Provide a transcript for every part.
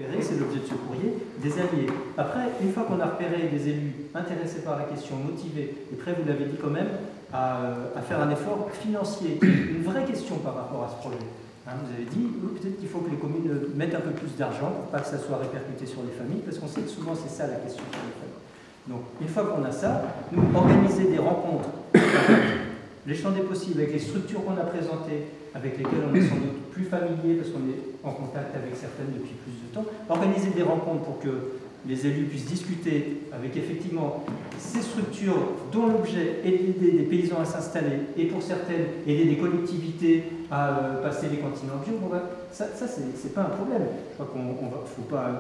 repérer, c'est l'objet de ce courrier, des alliés. Après, une fois qu'on a repéré des élus intéressés par la question, motivés, et prêts, vous l'avez dit quand même, à faire un effort financier, une vraie question par rapport à ce projet. Hein, vous avez dit, peut-être qu'il faut que les communes mettent un peu plus d'argent pour pas que ça soit répercuté sur les familles, parce qu'on sait que souvent c'est ça la question sur les familles. Donc, une fois qu'on a ça, nous, organiser des rencontres, les champs des possibles, avec les structures qu'on a présentées, avec lesquelles on est sans doute plus familier, parce qu'on est en contact avec certaines depuis plus de temps, organiser des rencontres pour que les élus puissent discuter avec effectivement ces structures dont l'objet est d'aider des paysans à s'installer et pour certaines aider des collectivités à passer les cantines en bio. Bon, ben, ça c'est pas un problème. Je crois qu'il ne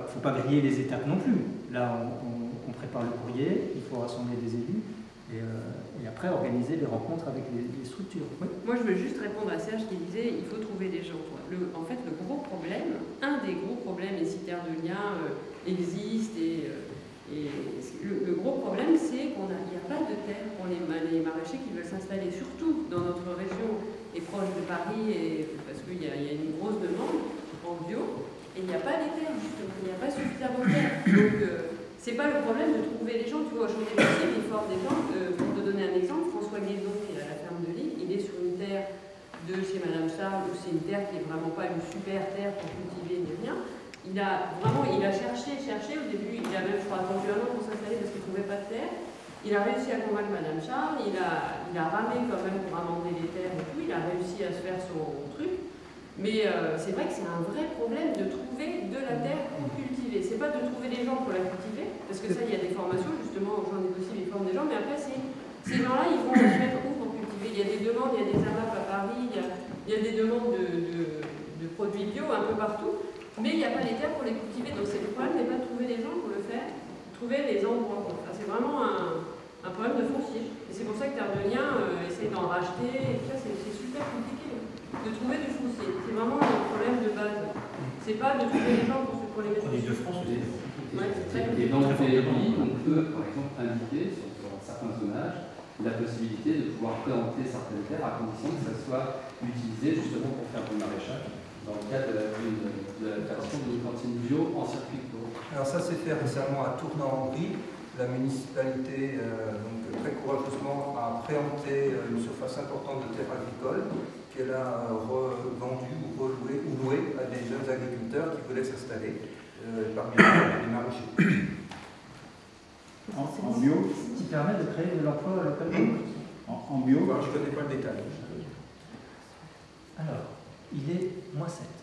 faut pas griller les étapes non plus. Là, on prépare le courrier, il faut rassembler des élus et après organiser des rencontres avec les structures. Oui. Moi, je veux juste répondre à Serge qui disait il faut trouver des gens. En fait, le gros problème, un des gros problèmes, et si Terre de Liens existe, le gros problème, c'est qu'il n'y a pas de terre pour les maraîchers qui veulent s'installer, surtout dans notre région et proche de Paris, parce qu'il y a une grosse demande en bio, et il n'y a pas les terres, justement, il n'y a pas suffisamment de terre. Donc, c'est pas le problème de trouver des gens, tu vois, au champ des possibles, il forme des gens. Pour te donner un exemple, François Guédon, il a la ferme de Lille, il est sur une terre de chez Madame Charles, où c'est une terre qui n'est vraiment pas une super terre pour cultiver ni rien. Il a cherché, au début, il a même, je crois, attendu un an pour s'installer parce qu'il ne trouvait pas de terre. Il a réussi à convaincre Madame Charles, il a ramé quand même pour amender les terres et tout, il a réussi à se faire son truc. Mais c'est vrai que c'est un vrai problème de trouver de la terre pour cultiver. C'est pas de trouver des gens pour la cultiver, parce que ça, il y a des formations, justement, au champ des possibles, ils forment des gens, mais après, ces gens-là, ils vont se mettre où pour cultiver? Il y a des demandes, il y a des AMAP à Paris, il y a des demandes de produits bio un peu partout, mais il n'y a pas les terres pour les cultiver. Donc le problème n'est pas de trouver des gens pour le faire, trouver les endroits. Enfin, c'est vraiment un problème de foncier. Et c'est pour ça que Terre de Liens essaie d'en racheter, et tout ça, c'est super compliqué de trouver du foncier. C'est vraiment un problème de base. C'est pas de trouver les gens pour les mettre. En Ile-de-France, et dans le pays, on peut, par exemple, indiquer sur certains zonages la possibilité de pouvoir présenter certaines terres à condition que ça soit utilisé justement pour faire du maraîchage dans le cadre de la création d'une cantine bio en circuit court. Alors ça s'est fait récemment à Tournan-en-Brie. La municipalité, donc, très courageusement, a préempté une surface importante de terre agricole qu'elle a revendue ou relouée ou louée à des jeunes agriculteurs qui voulaient s'installer, parmi les maraîchers. En bio, Qui permet de créer de l'emploi localement. en bio, Je ne connais pas le détail. Alors, il est -7.